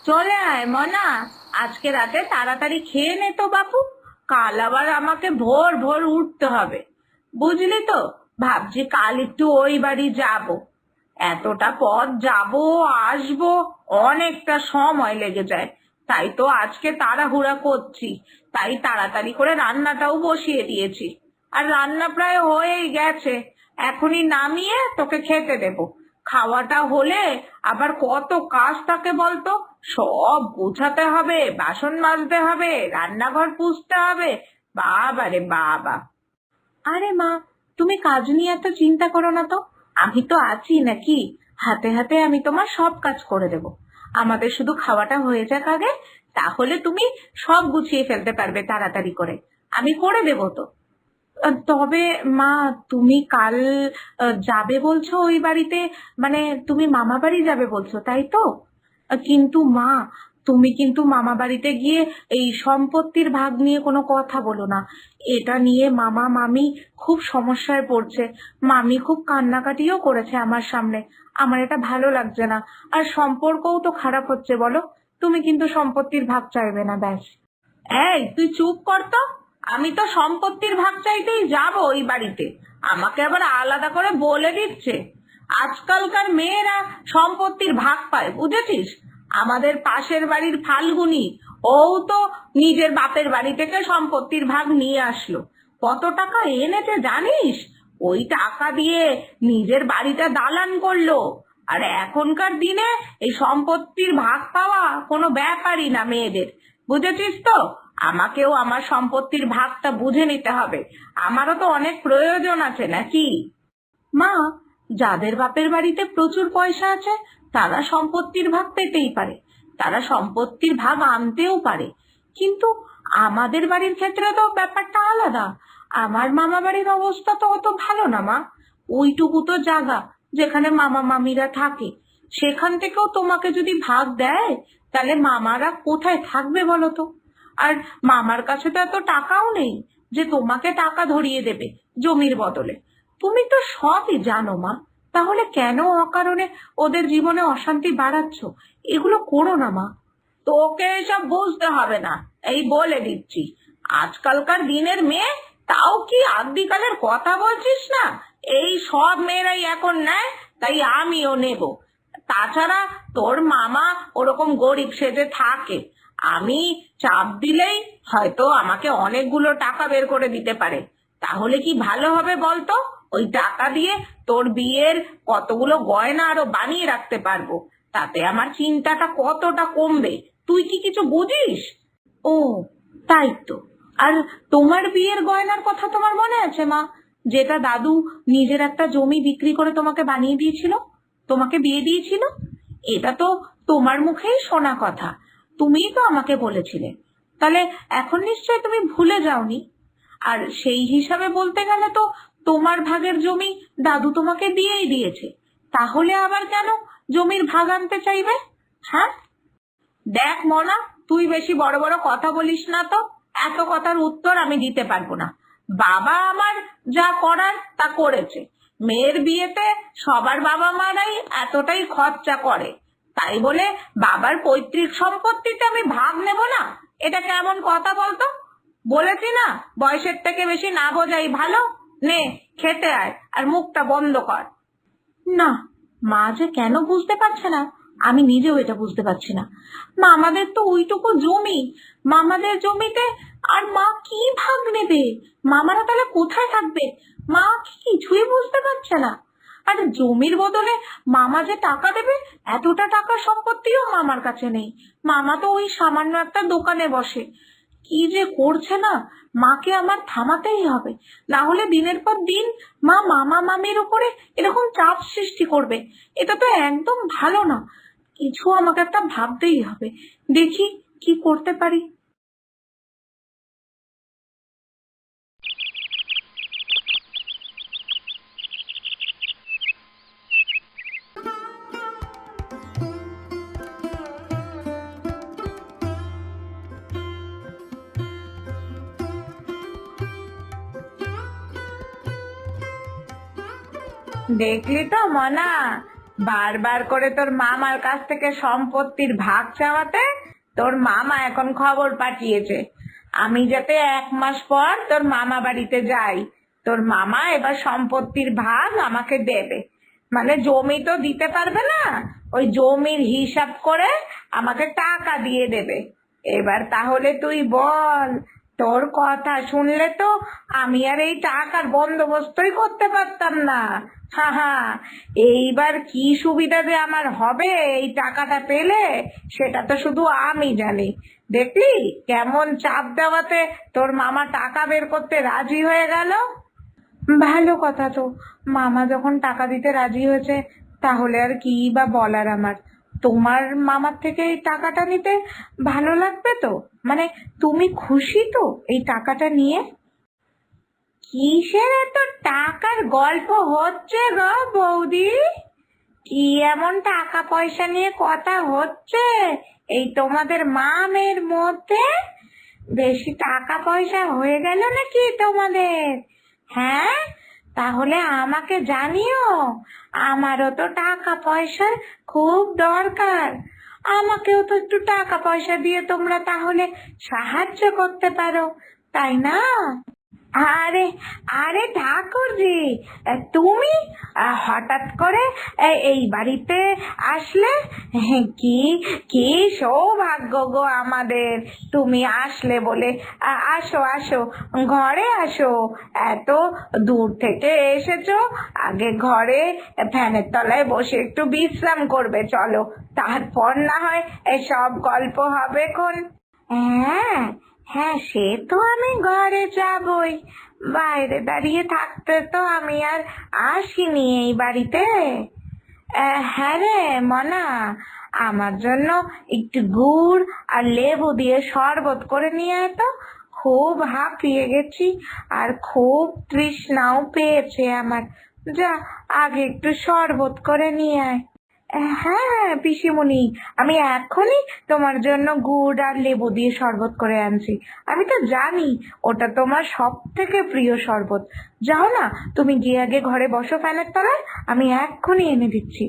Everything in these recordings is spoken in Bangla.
চলে আয় মনা, আজকে রাতে তাড়াতাড়ি খেয়ে নে তো বাপু। কাল আবার আমাকে ভোর ভোর উঠতে হবে, বুঝলি তো। ভাবছি কাল একটু ওই বাড়ি যাব। এতটা পথ যাব, আসবো, অনেকটা সময় লেগে যায়। তাই তো আজকে তাড়াহুড়া করছি। তাই তাড়াতাড়ি করে রান্নাটাও বসিয়ে দিয়েছি। আর রান্না প্রায় হয়েই গেছে। এখনই নামিয়ে তোকে খেতে দেবো। খাওয়াটা হলে আবার কত কাজ থাকে বলতো। সব গোছাতে হবে, বাসন মাজতে হবে, রান্নাঘর পুছতে হবে। বাবা রে বাবা! আরে মা, তুমি কাজ নিয়ে এত চিন্তা করো না তো। আমি তো আছি নাকি? হাতে হাতে আমি তোমার সব কাজ করে দেব। আমাদের শুধু খাওয়াটা হয়ে যাক আগে, তাহলে তুমি সব গুছিয়ে ফেলতে পারবে তাড়াতাড়ি করে। আমি করে দেব তো। তবে মা, তুমি কাল যাবে বলছো ওই বাড়িতে, মানে তুমি মামা বাড়ি যাবে বলছো তাই তো? কিন্তু মা, তুমি কিন্তু মামা বাড়িতে গিয়ে এই সম্পত্তির ভাগ নিয়ে কোনো কথা বলো না। এটা নিয়ে মামা মামি খুব সমস্যায় পড়ছে। মামি খুব কান্নাকাটিও করেছে আমার সামনে। আমার এটা ভালো লাগছে না। আর সম্পর্কও তো খারাপ হচ্ছে বলো। তুমি কিন্তু সম্পত্তির ভাগ চাইবে না, ব্যাস। এই তুই চুপ কর তো। আমি তো সম্পত্তির ভাগ চাইতেই যাব ওই বাড়িতে। আমাকে আবার আলাদা করে বলে দিচ্ছে। আজকালকার মেয়েরা সম্পত্তির ভাগ পায়, বুঝেছিস? আমাদের পাশের বাড়ির ফাল্গুনি, ও তো নিজের বাপের বাড়ি থেকে সম্পত্তির ভাগ নিয়ে আসলো। কত টাকা এনেছে জানিস? ওই টাকা দিয়ে নিজের বাড়িটা দালান করলো। আর এখনকার দিনে এই সম্পত্তির ভাগ পাওয়া কোনো ব্যাপারই না মেয়েদের, বুঝেছিস তো? আমাকেও আমার সম্পত্তির ভাগটা বুঝে নিতে হবে। আমারও তো অনেক প্রয়োজন আছে নাকি? মা, যাদের বাপের বাড়িতে প্রচুর পয়সা আছে তারা সম্পত্তির ভাগ পেতেই পারে। তারা সম্পত্তির ভাগ আনতেও পারে। কিন্তু আমাদের বাড়ির ক্ষেত্রে তো ব্যাপারটা আলাদা। আমার মামা বাড়ির অবস্থা তো অত ভালো না মা। ওইটুকু তো জায়গা যেখানে মামা মামিরা থাকে, সেখান থেকেও তোমাকে যদি ভাগ দেয়, তাহলে মামারা কোথায় থাকবে বলো তো? আর মামার কাছে তো এত টাকাও নেই যে তোমাকে টাকা ধরিয়ে দেবে জমির বদলে। তুমি তো সবই জানো মা, তাহলে কেন অকারণে ওদের জীবনে অশান্তি বাড়াচ্ছ? এগুলো করো না মা। তোকে এসব বুঝতে হবে না, এই বলে দিচ্ছি। আজকালকার দিনের মেয়ে, তাও কি আদিকালের কথা বলছিস না? এই সব মেয়েরাই এখন নেয়, তাই আমিও নেব। তাছাড়া তোর মামা ওরকম গরিব সেজে থাকে। আমি চাপ দিলেই হয়তো আমাকে অনেকগুলো টাকা বের করে দিতে পারে। তাহলে কি ভালো হবে বলতো? ওই টাকা দিয়ে তোর বিয়ের কতগুলো গয়না আরো বানিয়ে রাখতে পারবো। তাতে আমার চিন্তাটা কতটা কমবে। তুই কি কিছু বুঝিস? ও, তাই তো। আর তোমার বিয়ের গয়নার কথা তোমার মনে আছে মা? যেটা দাদু নিজের একটা জমি বিক্রি করে তোমাকে বানিয়ে দিয়েছিল, তোমাকে বিয়ে দিয়েছিল। এটা তো তোমার মুখেই শোনা কথা। তুমিই তো আমাকে বলেছিলে। তাহলে এখন নিশ্চয় তুমি ভুলে যাওনি। আর সেই হিসাবে বলতে গেলে তো তোমার ভাগের জমি দাদু তোমাকে দিয়েই দিয়েছে। তাহলে আবার কেন জমির ভাগ আনতে চাইবে? হ্যাঁ, দেখ মনা, তুই বেশি বড় বড় কথা বলিস না তো। এত কথার উত্তর আমি দিতে পারবো না। বাবা আমার যা করার তা করেছে। মেয়ের বিয়েতে সবার বাবা মারাই এতটাই খরচা করে, তাই বলে বাবার পৈতৃক সম্পত্তিতে আমি ভাগ নেব না? এটা কেমন কথা বলতো? বলেছি না, বয়সের থেকে বেশি না বোঝাই ভালো। নে, খেতে আয় আর মুখটা বন্ধ কর। না, মা যে কেন বুঝতে পারছে না, আমি নিজেও এটা বুঝতে পারছি না। মামাদের তো ওইটুকু জমি, মামাদের জমিতে আর মা কি ভাগ নেবে? মামারা তাহলে কোথায় থাকবে? মা কি কিছুই বুঝতে পারছে না। আর জমির বদলে মামা যে টাকা দেবে, এতটা টাকার সম্পত্তিও মামার কাছে নেই। মামা তো ওই সামান্য একটা দোকানে বসে। কি যে করছে না, মাকে আমার থামাতেই হবে। না হলে দিনের পর দিন মা মামা মামির উপরে এরকম চাপ সৃষ্টি করবে। এটা তো একদম ভালো না। কিছু আমাকে একটা ভাবতেই হবে। দেখি কি করতে পারি। দেখলি তো মনা, বারবার করে তোর মামার কাছ থেকে সম্পত্তির ভাগ চাওয়াতে তোর মামা এখন খবর পাঠিয়েছে আমি যাতে 1 মাস পর তোর মামা বাড়িতে যাই। তোর মামা এবার সম্পত্তির ভাগ আমাকে দেবে, মানে জমি তো দিতে পারবে না, ওই জমির হিসাব করে আমাকে টাকা দিয়ে দেবে। এবার তাহলে তুই বল, তোর কথা শুনলে তো আমি আর এই টাকার বন্দোবস্তই করতে পারতাম না। হা হা, এইবার কি সুবিধা যে আমার হবে এই টাকাটা পেলে সেটা তো শুধু আমি জানি। দেখলি কেমন চাপ দেওয়াতে তোর মামা টাকা বের করতে রাজি হয়ে গেল। ভালো কথা তো, মামা যখন টাকা দিতে রাজি হয়েছে তাহলে আর কি বা বলার আমার। তোমার মামার থেকে এই টাকাটা নিতে ভালো লাগবে তো? মানে তুমি খুশি তো এই টাকাটা নিয়ে? কিসের এত টাকার গল্প হচ্ছে গো বৌদি? কি এমন টাকা পয়সা নিয়ে কথা হচ্ছে এই তোমাদের মা মেয়ের মধ্যে? বেশি টাকা পয়সা হয়ে গেল নাকি তোমাদের? হ্যাঁ, তাহলে আমাকে জানিও, আমারও তো টাকা পয়সার খুব দরকার। আমাকেও তো একটু টাকা পয়সা দিয়ে তোমরা তাহলে সাহায্য করতে পারো, তাই না? আরে আরে ঠাকুরজি, তুমি হঠাৎ করে এই বাড়িতে আসলে? কি কি সৌভাগ্য গো আমাদের, তুমি আসলে বলে। আসো আসো, ঘরে আসো। এত দূর থেকে এসেছো, আগে ঘরে ফ্যানের তলায় বসে একটু বিশ্রাম করবে চলো, তারপর না হয় সব গল্প হবে খন। হ্যাঁ হ্যাঁ, সে তো আমি ঘরে যাবই, বাইরে দাঁড়িয়ে থাকতে তো আমি আর আসিনি এই বাড়িতে। হ্যাঁ রে মনা, আমার জন্য একটু গুড় আর লেবু দিয়ে শরবত করে নিয়ে আয় তো, খুব হাঁপিয়ে গেছি আর খুব তৃষ্ণাও পেয়েছে আমার। যা, আগে একটু শরবত করে নিয়ে আয়। হ্যাঁ হ্যাঁ পিসিমণি, আমি এখনই তোমার জন্য গুড় আর লেবু দিয়ে শরবত করে আনছি। আমি তো জানি ওটা তোমার সব থেকে প্রিয় শরবত। যাও না, তুমি গিয়ে আগে ঘরে বসো ফ্যানের তলায়, আমি এক্ষুনি এনে দিচ্ছি।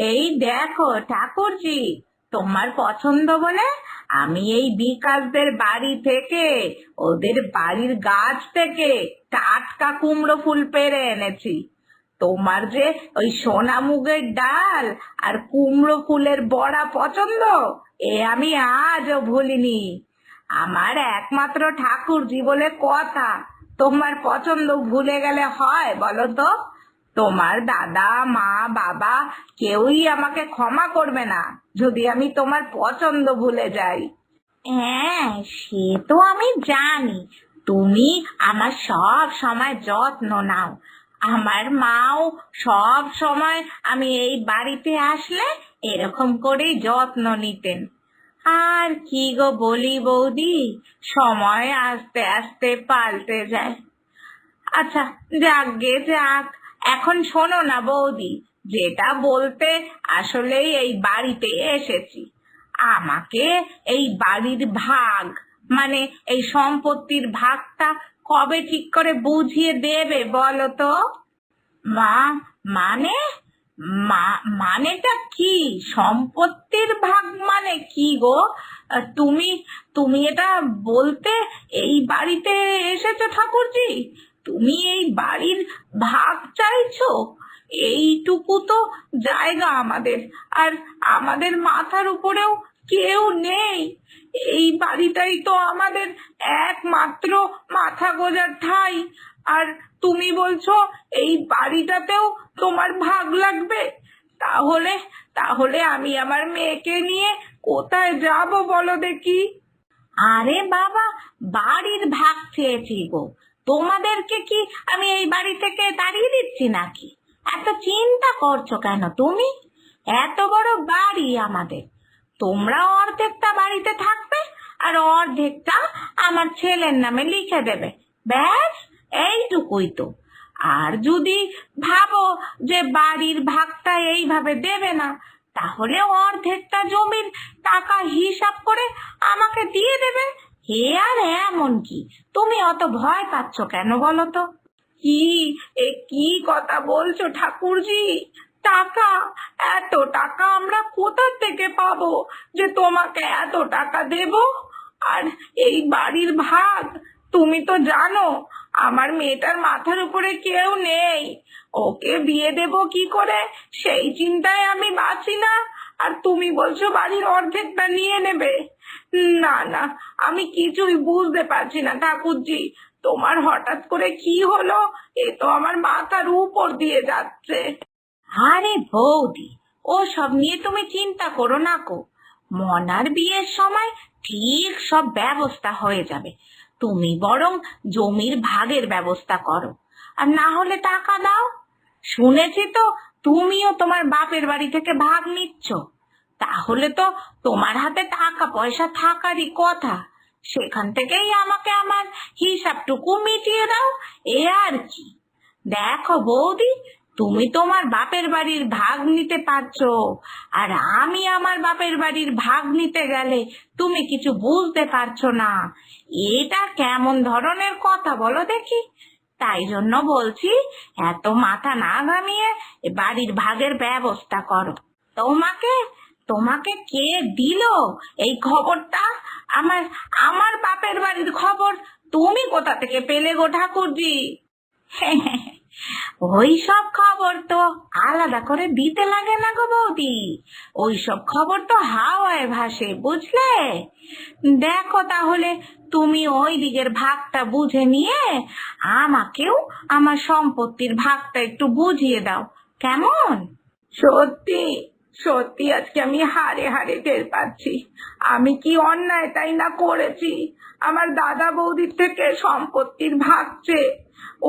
এই দেখো ঠাকুরজি, তোমার পছন্দ বলে আমি এই বিকাশদের বাড়ি থেকে, ওদের বাড়ির গাছ থেকে টাটকা কুমড়ো ফুল পেড়ে এনেছি। তোমার যে ওই সোনা মুগের ডাল আর কুমড়ো ফুলের বড়া পছন্দ, এ আমি আজও ভুলিনি। আমার একমাত্র ঠাকুরজি বলে কথা, তোমার পছন্দ ভুলে গেলে হয় বলো তো? তোমার দাদা মা বাবা কেউই আমাকে ক্ষমা করবে না যদি আমি তোমার পছন্দ ভুলে যাই। হ্যাঁ, সে তো আমি জানি, তুমি আমার সব সময় যত্ন নাও। আমার মাও সব সময় আমি এই বাড়িতে আসলে এরকম করেই যত্ন নিতেন। আর কি গো বলি বৌদি, সময় আস্তে আস্তে পাল্টে যায়। আচ্ছা, যাক গে যাক। এখন শোনো না বৌদি, যেটা বলতে আসলেই এই বাড়িতে এসেছি, আমাকে এই বাড়ির ভাগ, মানে এই সম্পত্তির ভাগটা কবে ঠিক করে বুঝিয়ে দেবে বলো তো? মা, মানে মানেটা কি? সম্পত্তির ভাগ মানে কি গো? তুমি তুমি এটা বলতে এই বাড়িতে এসেছো ঠাকুরজি? তুমি এই বাড়ির ভাগ চাইছো? এইটুকু তো জায়গা আমাদের, আর আমাদের মাথার উপরেও কেউ নেই। এই বাড়িটাই তো আমাদের একমাত্র মাথা গোঁজার ঠাঁই, আর তুমি বলছো এই বাড়িটাতেও তোমার ভাগ লাগবে? তাহলে তাহলে আমি আমার মেয়েকে নিয়ে কোথায় যাব বলো দেখি? আরে বাবা, বাড়ির ভাগ চেয়েছি গো, তোমাদেরকে কি আমি এই বাড়ি থেকে তাড়িয়ে দিচ্ছি নাকি? এত চিন্তা করছো কেন তুমি? এত বড় বাড়ি আমাদের, তোমরা অর্ধেকটা বাড়িতে থাকবে আর অর্ধেকটা আমার ছেলের নামে লিখে দেবে, ব্যাস এইটুকুই তো। আর যদি ভাবো যে বাড়ির ভাগটা এইভাবে দেবে না, তাহলে অর্ধেকটা জমির টাকা হিসাব করে আমাকে দিয়ে দেবে। হে আর এমন কি, তুমি অত ভয় পাচ্ছ কেন বলো তো? কি কি কথা বলছো ঠাকুরজি? টাকা? এত টাকা আমরা কোথা থেকে পাবো যে তোমাকে এত টাকা দেব? আর এই বাড়ির ভাগ, তুমি তো জানো আমার মেয়েটার মাথার উপরে কেউ নেই, ওকে বিয়ে দেব কি করে সেই চিন্তায় আমি বাঁচি না, আর তুমি বলছো বাড়ির অর্ধেকটা নিয়ে নেবে? না না, আমি কিছুই বুঝতে পারছি না ঠাকুরজি, তোমার হঠাৎ করে কি হলো, এ তো আমার মাথার উপর দিয়ে যাচ্ছে। আরে বৌদি, ও সব নিয়ে তুমি চিন্তা করো না কো, মনার বিয়ের সময় ঠিক সব ব্যবস্থা হয়ে যাবে। তুমি বরং জমির ভাগের ব্যবস্থা করো, আর না হলে টাকা দাও। শুনেছি তো তুমিও তোমার বাপের বাড়ি থেকে ভাগ নিচ্ছ, তাহলে তো তোমার হাতে টাকা পয়সা থাকারই কথা। সেখান থেকেই আমাকে আমার হিসাবটুকু মিটিয়ে দাও, এ আর কি। দেখো বৌদি, তুমি তোমার বাপের বাড়ির ভাগ নিতে পারছো, আর আমি আমার বাপের বাড়ির ভাগ নিতে গেলে তুমি কিছু বুঝতে পারছো না। এটা কেমন ধরনের কথা বলো দেখি? তাই জন্য বলছি, এত মাথা না ঘামিয়ে এ বাড়ির ভাগের ব্যবস্থা করো। তোমাকে তোমাকে কে দিল এই খবরটা? আমার আমার বাপের বাড়ির খবর তুমি কোথা থেকে পেলে গো ঠাকুরজি? ওই সব খবর তো আলাদা করে দিতে লাগে না গো বৌদি, ওই সব খবর তো হাওয়ায় ভাসে, বুঝলে? দেখো তাহলে তুমি ওই দিকের ভাগটা বুঝে নিয়ে আমাকেও আমার সম্পত্তির ভাগটা একটু বুঝিয়ে দাও, কেমন? সত্যি সত্যি আজকে আমি হাড়ে হাড়ে টের পাচ্ছি আমি কি অন্যায় তাই না করেছি। আমার দাদা বৌদির থেকে সম্পত্তির ভাগ চেয়ে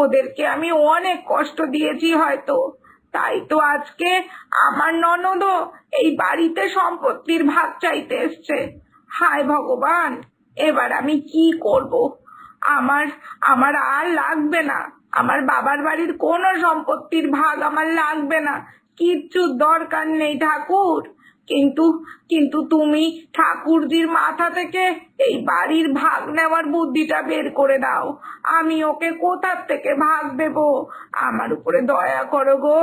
ওদেরকে আমি অনেক কষ্ট দিয়েছি হয়তো, তাই তো আজকে আমার ননদও এই বাড়িতে সম্পত্তির ভাগ চাইতে এসছে। হায় ভগবান, এবার আমি কি করব? আমার আমার আর লাগবে না, আমার বাবার বাড়ির কোনো সম্পত্তির ভাগ আমার লাগবে না, কিচ্ছু দরকার নেই ঠাকুর। কিন্তু কিন্তু তুমি ঠাকুরজির মাথা থেকে এই বাড়ির ভাগ নেওয়ার বুদ্ধিটা বের করে দাও। আমি ওকে কোথার থেকে ভাগ দেব? আমার উপরে দয়া করো গো।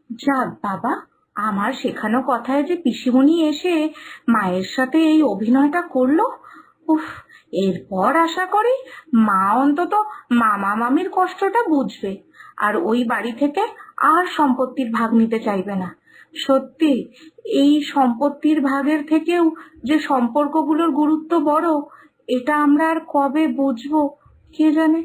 যাক বাবা, আমার শেখানো কথায় যে পিসিমণি এসে মায়ের সাথে এই অভিনয়টা করলো, উফ, এরপর আশা করি মা অন্তত মামা মামির কষ্টটা বুঝবে, আর ওই বাড়ি থেকে আর সম্পত্তির ভাগ নিতে চাইবে না। সত্যি, এই সম্পত্তির ভাগের থেকেও যে সম্পর্কগুলোর গুরুত্ব বড়, এটা আমরা আর কবে বুঝবো কে জানে।